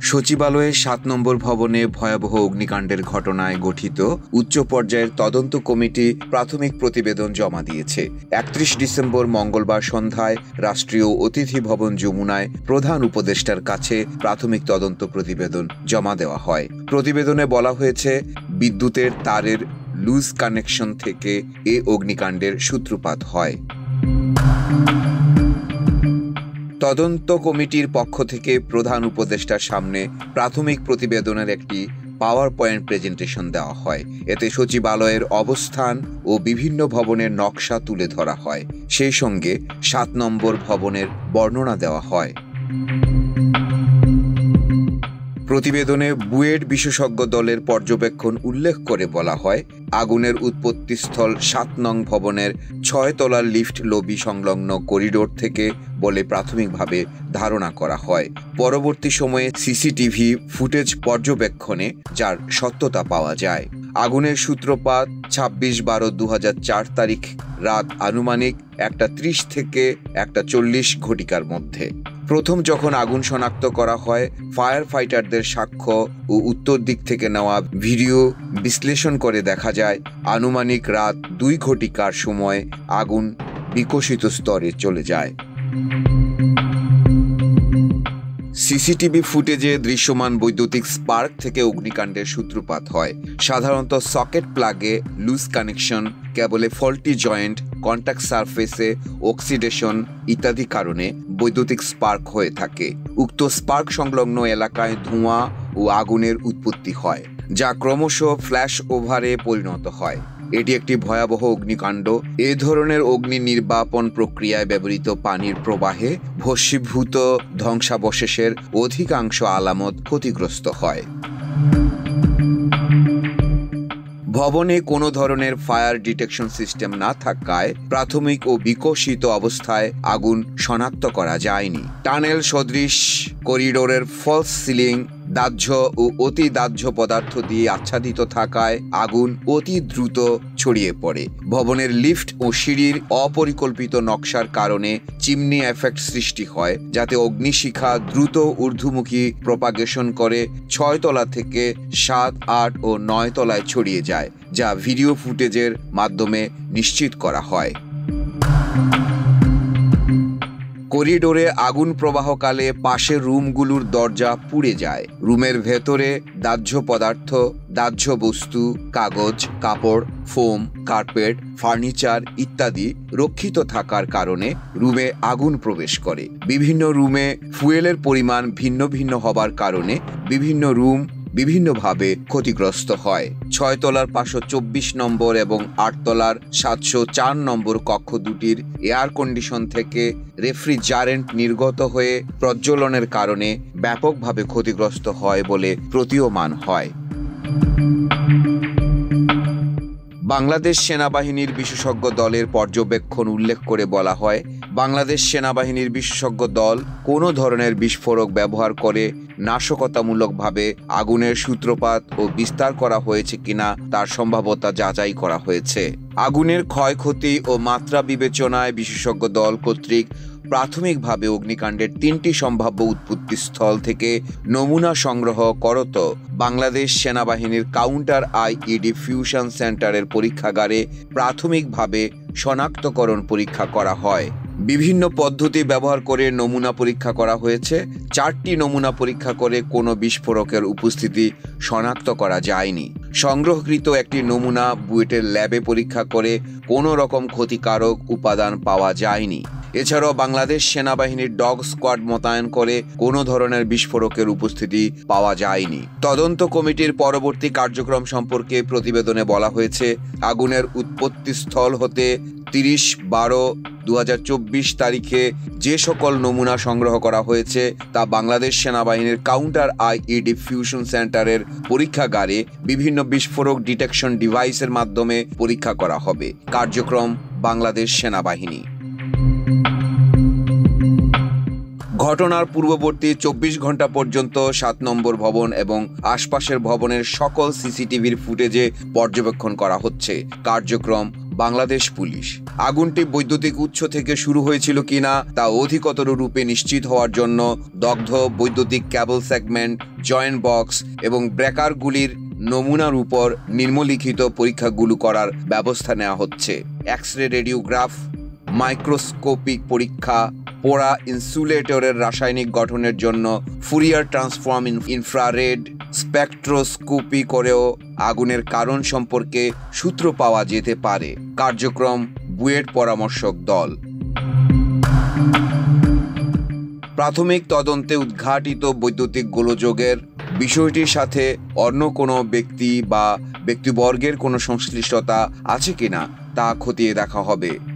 সচিবালয়ের ৭ নম্বর ভবনে ভয়াবহ অগ্নিকাণ্ডের ঘটনায় গঠিত উচ্চ পর্যায়ের তদন্ত কমিটি প্রাথমিক প্রতিবেদন জমা দিয়েছে। ৩১ ডিসেম্বর মঙ্গলবার সন্ধ্যায় রাষ্ট্রীয় অতিথি ভবন যমুনায় প্রধান উপদেষ্টার কাছে প্রাথমিক তদন্ত প্রতিবেদন জমা দেওয়া হয়। প্রতিবেদনে বলা হয়েছে, বিদ্যুতের তারের লুজ কানেকশন থেকে এ অগ্নিকাণ্ডের সূত্রপাত হয়। তদন্ত কমিটির পক্ষ থেকে প্রধান উপদেষ্টার সামনে প্রাথমিক প্রতিবেদনের একটি পাওয়ার পয়েন্ট প্রেজেন্টেশন দেওয়া হয়। এতে সচিবালয়ের অবস্থান ও বিভিন্ন ভবনের নকশা তুলে ধরা হয়। সেই সঙ্গে ৭ নম্বর ভবনের বর্ণনা দেওয়া হয়। প্রতিবেদনে বুয়েট বিশেষজ্ঞ দলের পর্যবেক্ষণ উল্লেখ করে বলা হয়, আগুনের উৎপত্তিস্থল ৭ নং ভবনের ৬ তলার লিফট লবি সংলগ্ন করিডোর থেকে বলে প্রাথমিকভাবে ধারণা করা হয়। পরবর্তী সময়ে সিসিটিভি ফুটেজ পর্যবেক্ষণে যার সত্যতা পাওয়া যায়। আগুনের সূত্রপাত ২৬/১২/২০০৪ তারিখ রাত আনুমানিক ১:৩০ থেকে ১:৪০ ঘটিকার মধ্যে। প্রথম যখন আগুন শনাক্ত করা হয়, ফায়ার ফাইটারদের সাক্ষ্য ও উত্তর দিক থেকে নেওয়া ভিডিও বিশ্লেষণ করে দেখা যায়, আনুমানিক রাত ২ ঘটিকার সময় আগুন বিকশিত স্তরে চলে যায়। সিসিটিভি ফুটেজে দৃশ্যমান বৈদ্যুতিক স্পার্ক থেকে অগ্নিকাণ্ডের সূত্রপাত হয়। সাধারণত সকেট প্লাগে লুজ কানেকশন, কেবলে ফল্টি জয়েন্ট, কন্ট্যাক্ট সারফেসে অক্সিডেশন ইত্যাদি কারণে বৈদ্যুতিক স্পার্ক হয়ে থাকে। উক্ত স্পার্ক সংলগ্ন এলাকায় ধোঁয়া ও আগুনের উৎপত্তি হয়, যা ক্রমশ ফ্ল্যাশ ওভারে পরিণত হয়। এটি একটি ভয়াবহ অগ্নিকাণ্ড। এ ধরনের অগ্নি নির্বাপন প্রক্রিয়ায় ব্যবহৃত পানির প্রবাহে ভস্মীভূত ধ্বংসাবশেষের অধিকাংশ আলামত ক্ষতিগ্রস্ত হয়। ভবনে কোনো ধরনের ফায়ার ডিটেকশন সিস্টেম না থাকায় প্রাথমিক ও বিকশিত অবস্থায় আগুন শনাক্ত করা যায়নি। টানেল সদৃশ করিডোরের ফলস সিলিং দাহ্য ও অতি দাহ্য পদার্থ দিয়ে আচ্ছাদিত থাকায় আগুন অতি দ্রুত ছড়িয়ে পড়ে। ভবনের লিফট ও সিঁড়ির অপরিকল্পিত নকশার কারণে চিমনি এফেক্ট সৃষ্টি হয়, যাতে অগ্নিশিখা দ্রুত ঊর্ধ্বমুখী প্রপাগেশন করে ৬ তলা থেকে ৭, ৮ ও ৯ তলায় ছড়িয়ে যায়, যা ভিডিও ফুটেজের মাধ্যমে নিশ্চিত করা হয়। করিডোরে আগুন প্রবাহকালে পাশের রুমগুলোর দরজা পুড়ে যায়। রুমের ভেতরে দাহ্য পদার্থ, দাহ্য বস্তু, কাগজ, কাপড়, ফোম, কার্পেট, ফার্নিচার ইত্যাদি রক্ষিত থাকার কারণে রুমে আগুন প্রবেশ করে। বিভিন্ন রুমে ফুয়েলের পরিমাণ ভিন্ন ভিন্ন হবার কারণে বিভিন্ন রুম বিভিন্নভাবে ক্ষতিগ্রস্ত হয়। ৬ তলার ৫২৪ নম্বর এবং ৮ তলার ৭০৪ নম্বর কক্ষ দুটির এয়ার কন্ডিশন থেকে রেফ্রিজারেন্ট নির্গত হয়ে প্রজ্বলনের কারণে ব্যাপকভাবে ক্ষতিগ্রস্ত হয় বলে প্রতীয়মান হয়। বাংলাদেশ সেনাবাহিনীর বিশেষজ্ঞ দলের পর্যবেক্ষণ উল্লেখ করে বলা হয়, বাংলাদেশ সেনাবাহিনীর বিশেষজ্ঞ দল কোনো ধরনের বিস্ফোরক ব্যবহার করে নাশকতামূলকভাবে আগুনের সূত্রপাত ও বিস্তার করা হয়েছে কিনা তার সম্ভাব্যতা যাচাই করা হয়েছে। আগুনের ক্ষয়ক্ষতি ও মাত্রা বিবেচনায় বিশেষজ্ঞ দল কর্তৃক প্রাথমিকভাবে অগ্নিকাণ্ডের ৩টি সম্ভাব্য উৎপত্তিস্থল থেকে নমুনা সংগ্রহ করত বাংলাদেশ সেনাবাহিনীর কাউন্টার আইইডি ফিউশন সেন্টারের পরীক্ষাগারে প্রাথমিকভাবে শনাক্তকরণ পরীক্ষা করা হয়। বিভিন্ন পদ্ধতি ব্যবহার করে নমুনা পরীক্ষা করা হয়েছে। 4টি নমুনা পরীক্ষা করে কোনো বিস্ফোরকের উপস্থিতি শনাক্ত করা যায়নি। সংগ্রহকৃত একটি নমুনা বুয়েটের ল্যাবে পরীক্ষা করে কোনো রকম ক্ষতিকারক উপাদান পাওয়া যায়নি। এছাড়াও বাংলাদেশ সেনাবাহিনীর ডগ স্কোয়াড মোতায়েন করে কোনো ধরনের বিস্ফোরকের উপস্থিতি পাওয়া যায়নি। তদন্ত কমিটির পরবর্তী কার্যক্রম সম্পর্কে প্রতিবেদনে বলা হয়েছে, আগুনের উৎপত্তিস্থল হতে ৩০/১২/২০২৪ তারিখে যে সকল নমুনা সংগ্রহ করা হয়েছে তা বাংলাদেশ সেনাবাহিনীর কাউন্টার আইইডি ফিউশন সেন্টারের পরীক্ষাগারে বিভিন্ন বিস্ফোরক ডিটেকশন ডিভাইসের মাধ্যমে পরীক্ষা করা হবে। কার্যক্রম বাংলাদেশ সেনাবাহিনী। ঘটনার পূর্ববর্তী ২৪ ঘন্টা পর্যন্ত ৭ নম্বর ভবন এবং আশপাশের ভবনের সকল সিসিটিভির ফুটেজে পর্যবেক্ষণ করা হচ্ছে। কার্যক্রম বাংলাদেশ পুলিশ। আগুনটি বৈদ্যুতিক উৎস থেকে শুরু হয়েছিল কিনা তা অধিকতর রূপে নিশ্চিত হওয়ার জন্য দগ্ধ বৈদ্যুতিক ক্যাবল সেগমেন্ট, জয়েন্ট বক্স এবং ব্রেকারগুলির নমুনার উপর নিম্নলিখিত পরীক্ষাগুলো করার ব্যবস্থা নেওয়া হচ্ছে: এক্স-রে রেডিওগ্রাফ, মাইক্রোস্কোপিক পরীক্ষা, পোড়া ইনসুলেটরের রাসায়নিক গঠনের জন্য ফুরিয়ার ট্রান্সফর্ম ইনফ্রারেড স্পেকট্রোস্কোপি করেও আগুনের কারণ সম্পর্কে সূত্র পাওয়া যেতে পারে। কার্যক্রম: বুয়েট পরামর্শক দল। প্রাথমিক তদন্তে উদ্ঘাটিত বৈদ্যুতিক গোলযোগের বিষয়টির সাথে অন্য কোনো ব্যক্তি বা ব্যক্তিবর্গের কোনো সংশ্লিষ্টতা আছে কিনা তা খতিয়ে দেখা হবে।